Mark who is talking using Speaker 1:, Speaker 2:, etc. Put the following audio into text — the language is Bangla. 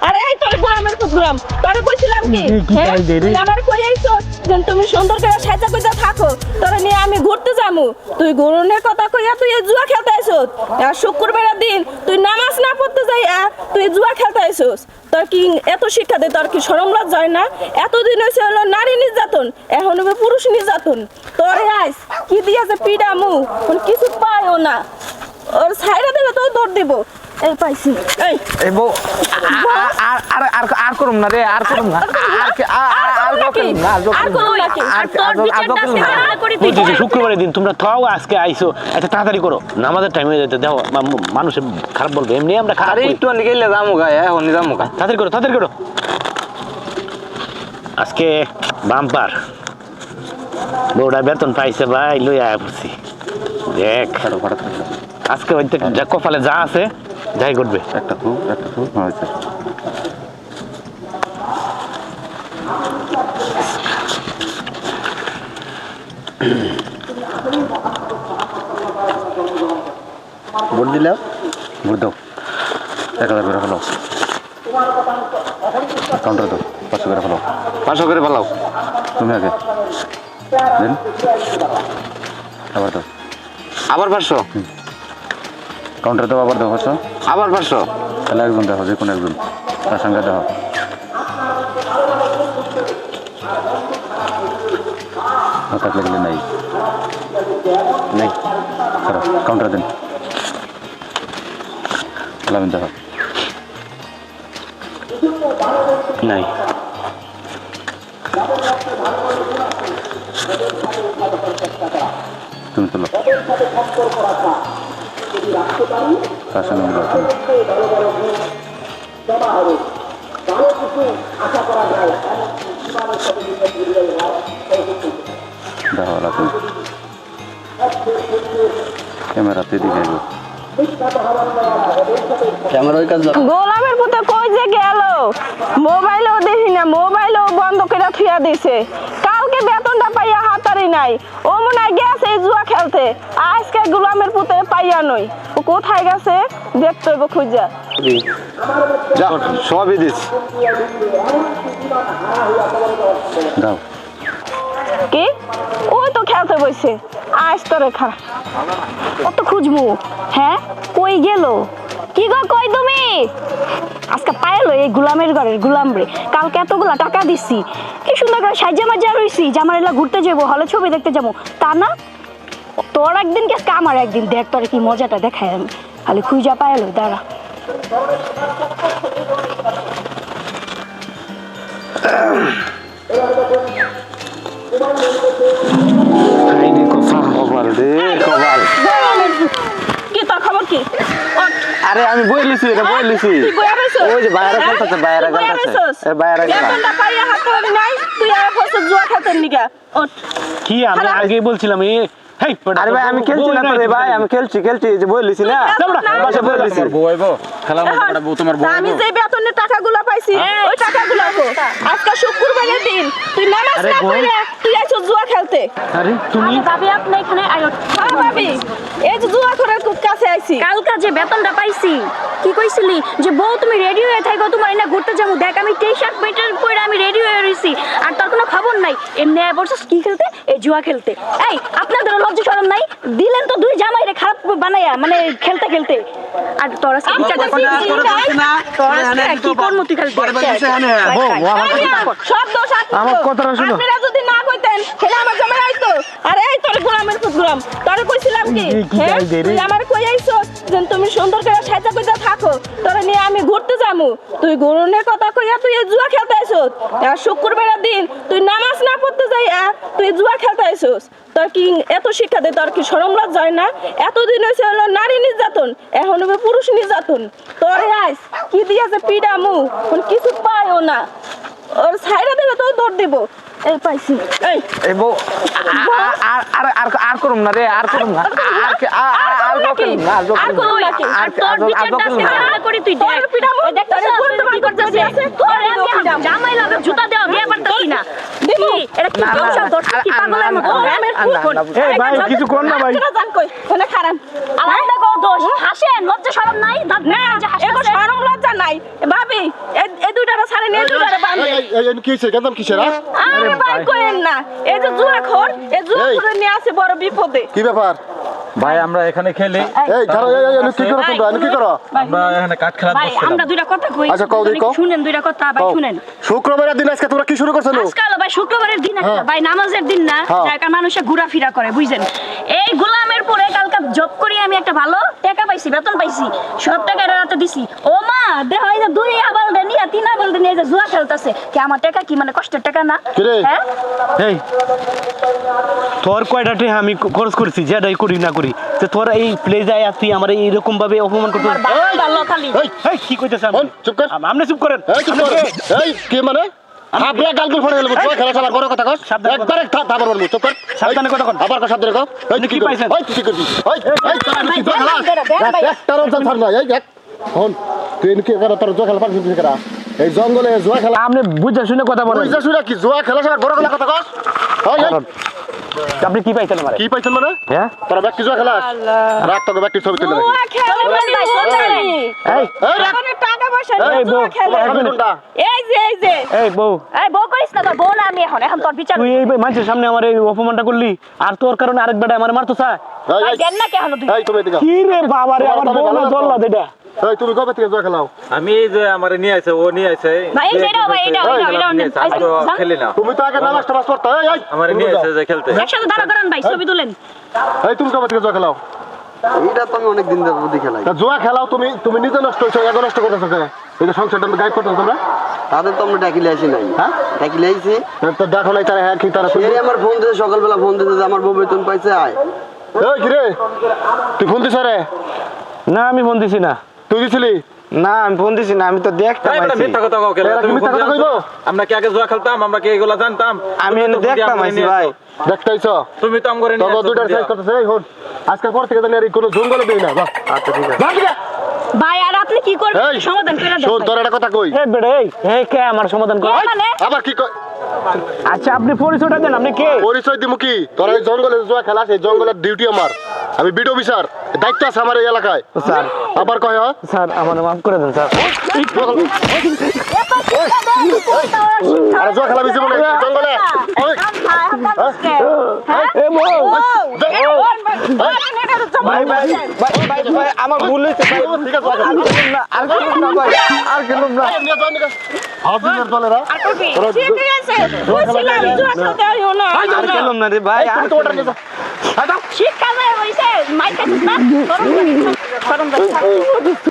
Speaker 1: আরে এই তোর গোলামের প্রোগ্রাম তোরে কইছিলাম কি তুই আমার কই আইছো যে তুমি সুন্দর করে সাজা কইতা থাকো তোরে নিয়ে আমি ঘুরতে যামু তুই গরুনের কথা কইয়া তুই এই জুয়া খেলতে আইছস আর শুক্রবারের দিন তুই নামাজ না পড়তে যাইয়া তুই জুয়া খেলতে আইছস তোর কি এত শিক্ষা দে তোর কি শরম লজ্জা হয় না এতদিন হইছে হলো নারী নির্যাতন এখন হবে পুরুষ নির্যাতন তোরে আইস কি দিয়া যে পিডামু কোন কিছু পাইও না ওর সাইডে দিলে তো দৌড় দিব এই পাইছি
Speaker 2: এই বউ আর করুম না রে আর করুম না
Speaker 3: শুক্রবারের দিন তোমরা থাও আজকে আইসো একটা তাড়াতাড়ি করো নামাজের টাইম হয়ে যেতে দেখো মানুষে খারাপ বলবে এমনি আমরা খারাপ
Speaker 2: একটু গেলে যাবো গা এখন যাবো গা
Speaker 3: তাড়াতাড়ি করো আজকে বাম্পার বউটা বেতন পাইছে ভাই লই আয়া পড়ছি দেখ আজকে হয়তো যা কপালে যা আছে যাই করবে
Speaker 2: একটা তো হয়েছে ভোট দিলে ভোট দাও 1000 করে ফেলাও কাউন্টার দাও 500 করে ফেলাও 500 করে ফেলাও তুমি আগে দেন আবার দাও আবার 500 কাউন্টার দাও আবার দাও 500 আবার 500 তাহলে একজন দেখো যে কোনো একজন তার সঙ্গে দেখো থাকলে গেলে নাই নাই কাউন্টার দেন তাহলে দেখো
Speaker 3: নাই
Speaker 2: তুমি তোলো তার সঙ্গে মিলাও তুমি দেখো ওলা তুমি ক্যামেরাতে দিকে
Speaker 1: গোলামের পুতে কই যে গেল মোবাইলও দেখি না মোবাইলও বন্ধ করে থুয়া দিছে কালকে বেতনটা পাইয়া হাতারি নাই ও মনে হয় গেছে এই জুয়া খেলতে আজকে গোলামের পুতে পাইয়া নই ও কোথায় গেছে দেখতে হইব খুঁজা
Speaker 2: সবই দিস দাও
Speaker 1: কি ওই তো খেলতে বইছে আজ তো রেখা
Speaker 4: কত খুঁজবো হ্যাঁ কই গেল কি গো কই তুমি আজকে পাইলো এই গোলামের ঘরের গোলাম রে কালকে এতগুলা টাকা দিছি কি সুন্দর করে সাজ্জা মাজা রইছি যে আমার এলা ঘুরতে যাবো হলে ছবি দেখতে যাবো তা না তোর একদিন কে আমার একদিন দেখ তোর কি মজাটা দেখায় আমি খালি খুঁজা পাইলো দাঁড়া
Speaker 1: কি তোর খবর কি
Speaker 2: আরে আমি বই লিছি এটা বই লিছি ওই যে বাইরে খেলতেছে বাইরে
Speaker 1: বেতনটা পাইয়া হাতারি নাই তুই আর ফসল জুয়া খেলতে নিগা ওঠ
Speaker 3: কি আমি আগে বলছিলাম এই হেই
Speaker 2: আরে ভাই আমি খেলছি না তো রে ভাই আমি খেলছি যে বই লিছি না বাসা বই লিছি বউ আইবো খেলা মতো বউ তোমার বউ
Speaker 1: আমি যে বেতনের টাকাগুলো পাইছি ওই টাকাগুলো কো আজকে শুক্রবারের দিন তুই নামাজ না পড়ে তুই আইছো জুয়া খেলতে
Speaker 3: আরে তুমি
Speaker 4: ভাবি আপনি এখানে আয়ো
Speaker 1: হ্যাঁ ভাবি এই যে জুয়া করার কাছে আইছি
Speaker 4: কালকা যে বেতনটা পাইছি কি কইছিলি যে বউ তুমি রেডি হয়ে থাকো তোমার এনে ঘুরতে যাবো দেখ আমি টি-শার্ট পেটের পরে আমি রেডি হয়ে রইছি আর তোর কোনো খবর নাই এমনি বলছস কি খেলতে এই জুয়া খেলতে এই আপনাদের লজ্জা শরম নাই দিলেন তো দুই জামাই রে খারাপ বানায়া মানে খেলতে আর তোরা কি কি করমু তুই খেলতে
Speaker 1: সব দোষ
Speaker 2: আমার কথাটা শুনো
Speaker 1: আপনারা যদি না কইতেন তাহলে আমার জামাই আইতো আরে এই তোর গোলামের প্রোগ্রাম তোরে কইছিলাম কি তুই আমার কই আইছো যে তুমি সুন্দর করে সাজা কইতা থাকো তোরে নিয়ে আমি ঘুরতে যামু তুই গরুনের কথা কইয়া তুই এই জুয়া খেলতে আইছস আর শুক্রবারের দিন তুই নামাজ না পড়তে যাইয়া তুই জুয়া খেলতে আইছস তোর কি এত শিক্ষা দে তোর কি শরম লজ্জা হয় না এতদিন হইছে হলো নারী নির্যাতন এখন হবে পুরুষ নির্যাতন তোরে আইস কি দিয়া যে পিডামু কোন কিছু পাইও না ওর সাইডে দিলে তো দৌড় দিব এই পাইছি
Speaker 2: এই বউ আর করুম না রে আর করুম না
Speaker 4: করি তুই দেখ জামাই লাগে জুতা দেওয়া বিয়ে পারতাছি না এটা কি দোষা দোষা কি পাগলের মতো
Speaker 1: গোলামের ফুট
Speaker 3: এই ভাই কিছু কর না ভাই
Speaker 1: জান কই ওখানে খারাপ
Speaker 4: আলাদা কো দোষ হাসেন লজ্জা শরম নাই দাঁত
Speaker 1: না এগো শরম লজ্জা নাই ভাবি এই দুইটারে ছাড়ে নিয়ে দুইটারে বাঁধে
Speaker 5: কি হয়েছে কেন কিসের
Speaker 1: আরে ভাই কইেন না এই যে জুয়া খোর এই জুয়া খোরে নিয়ে আসে বড় বিপদে
Speaker 5: কি ব্যাপার
Speaker 6: ভাই আমরা এখানে খেলি
Speaker 5: এই ধরো কি করো তোমরা কি করো
Speaker 6: আমরা এখানে কাঠ খেলা
Speaker 4: ভাই আমরা দুইটা কথা কই
Speaker 5: আচ্ছা, কও দেখি, কও।
Speaker 4: শুনেন দুইটা কথা ভাই শুনেন
Speaker 5: শুক্রবারের দিন আজকে তোমরা কি শুরু করছো
Speaker 4: আজকাল ভাই শুক্রবারের দিন একটা ভাই নামাজের দিন না
Speaker 5: হ্যাঁ।
Speaker 4: যার কারণে মানুষে ঘোরাফেরা করে বুঝছেন এই গোলামের পরে কালকে জব করি আমি একটা ভালো টাকা পাইছি বেতন পাইছি সব টাকা এর রাতে দিছি ও মা দেখ এই যে দুই আবাল দেনি আর তিন আবাল দেনি এই যে জুয়া খেলতেছে কি আমার টাকা কি মানে কষ্টের টাকা না
Speaker 5: কিরে?
Speaker 4: হ্যাঁ
Speaker 3: এই তোর কয়টা টাকা আমি খরচ করছি যেটাই করি না করি তো তোর এই প্লে যায় আর তুই আমার এইরকম ভাবে অপমান করতে
Speaker 4: আমার বাবা ভালো খালি
Speaker 3: এই কি কইতেছ
Speaker 5: হন, চুপ কর।
Speaker 3: আপনি চুপ করেন
Speaker 5: এই চুপ কর এই কি মানে আপনার গালগুল ফড়ে গেল বুঝছো খেলা চালার বড় কথা কর
Speaker 3: সাবধানে কথা।
Speaker 5: একবারে থাবার বলবো চুপ কর
Speaker 3: সাবধানে কথা কর।
Speaker 5: আবার কথা সাবধানে কর এই
Speaker 3: কি পাইছেন?
Speaker 5: এই তুই কি করবি এই তোরা কি জোয়া খেলা
Speaker 4: দেন ভাই।
Speaker 5: একটা রোজ ছাড় না এই এক হন তুই কি করে তোর জোয়া খেলা পারছিস কি করা এই জঙ্গলে জোয়া খেলা
Speaker 3: আপনি বুঝে শুনে কথা বলেন
Speaker 5: বুঝছ শুনে কি জোয়া খেলা চালার বড় কথা কর এই এই
Speaker 3: আপনি কি পাইছেন আমারে
Speaker 5: কি পাইছেন মানে
Speaker 3: হ্যাঁ
Speaker 5: তোরা ব্যাগ কি জোয়া খেলা রাখ তোকে ব্যাগ ছবি তুলে রাখি
Speaker 1: জুয়া খেলে মানে বোঝাই
Speaker 3: এই
Speaker 5: এই রাখ
Speaker 1: এখন টাকা পয়সা
Speaker 3: এই
Speaker 1: নিয়ে
Speaker 3: বউ,
Speaker 1: জুয়া খেলে
Speaker 3: এক মিনিট।
Speaker 5: কোনটা
Speaker 1: এই যে
Speaker 3: এই বউ
Speaker 4: এই বউ করিস না তোর বউ না আমি এখন তোর বিচার
Speaker 3: তুই এই মানুষের সামনে আমার এই অপমানটা করলি আর তোর কারণে আরেক বেটা আমার মারতো চা
Speaker 5: এই
Speaker 4: ভাই
Speaker 5: এই
Speaker 4: দেন না কেন তুই
Speaker 5: এই তুমি এদিকে
Speaker 3: কি রে বাবা রে আমার বউ না জ্বললা এটা
Speaker 5: এই তুমি কবে থেকে জোয়া খেলাও
Speaker 6: আমি এই যে আমার নিয়ে আছে ও নিয়ে আছে
Speaker 4: ভাই এই যেটা ভাই এটা
Speaker 6: আমি তো খেলি না
Speaker 5: তুমি তো আগে নামাজ টামাজ পড়তে এই এই
Speaker 6: আমার নিয়ে আছে যে খেলতে
Speaker 4: একসাথে দাঁড়া করান ভাই ছবি তুলেন
Speaker 5: এই তুমি কবে থেকে জোয়া খেলাও
Speaker 7: এইটা তো আমি অনেক দিন ধরে বুদ্ধি খেলাই
Speaker 5: তা জোয়া খেলাও তুমি নিজে নষ্ট হইছো এগো নষ্ট করতেছো কেন এই যে সংসারটা গাইড করতেছো তোমরা
Speaker 7: তাদের তো আমরা ডাকিলে আসি নাই
Speaker 5: হ্যাঁ?
Speaker 7: ডাকিলে আইছি
Speaker 5: তো দেখো নাই তারা হ্যাঁ কি তারা
Speaker 7: এই আমার ফোন দিতে সকালবেলা ফোন দিতে যে আমার বউ বেতন পাইছে আয়
Speaker 5: এই কি রে তুই ফোন দিছ রে
Speaker 3: না আমি ফোন দিছি না
Speaker 5: তুই দিছিলি
Speaker 3: না আমি ফোন দিছি না আমি তো দেখতাম
Speaker 6: এই বেটা মিথ্যা কথা কও খেলে
Speaker 5: এরা কি
Speaker 6: তুমি
Speaker 5: মিথ্যা
Speaker 6: ফোন
Speaker 5: কথা
Speaker 6: দিয়েছো?
Speaker 5: কইবো?
Speaker 6: আমরা কি আগে জুয়া খেলতাম আমরা কি এগুলা জানতাম
Speaker 3: আমি এনে দেখতাম আইছি ভাই
Speaker 5: দেখতেইছো
Speaker 6: তুমি তো আমগরে নিয়ে
Speaker 5: তবে দুইটার সাইজ করতেছে এই হন আজকের পর থেকে জানি আর এই কোনো জঙ্গলে দেই না বাহ
Speaker 7: আচ্ছা ঠিক আছে
Speaker 5: যা দিকে।
Speaker 4: ভাই আর আপনি কি করবেন
Speaker 5: এই
Speaker 4: সমাধান করে দেন
Speaker 5: শোন তোর একটা কথা কই
Speaker 3: এই বেটা এই কে আমার সমাধান কর
Speaker 4: মানে
Speaker 5: আবার কি কই
Speaker 3: আচ্ছা আপনি পরিচয়টা দেন আপনি কে
Speaker 5: পরিচয় দিমু কি তোরা এই জঙ্গলে জোয়া খেলা সেই জঙ্গলের ডিউটি আমার আমি বিড অফিসার দায়িত্ব আছে আমার এই এলাকায়
Speaker 3: স্যার
Speaker 5: আবার কয় হয়
Speaker 3: স্যার আমার মাফ করে দেন স্যার
Speaker 5: আরে জোয়া খেলা বেশি বলে জঙ্গলে ওই,
Speaker 3: এ বউ
Speaker 1: ভাই
Speaker 3: ভাই আমার ভুল হয়েছে ভাই
Speaker 5: ঠিক আছে
Speaker 3: আর খেলুম না ভাই আর খেলুম না
Speaker 5: নিয়ে যাও নিয়ে হাজির দলেরা
Speaker 1: ঠিক আছে বুঝছিলাম জুয়া খেলতে আইও না
Speaker 3: আর খেলুম না রে ভাই আর
Speaker 5: তো ওটা নিয়ে যাও
Speaker 4: শিক্ষা যায় হইছে মাইকা না সরম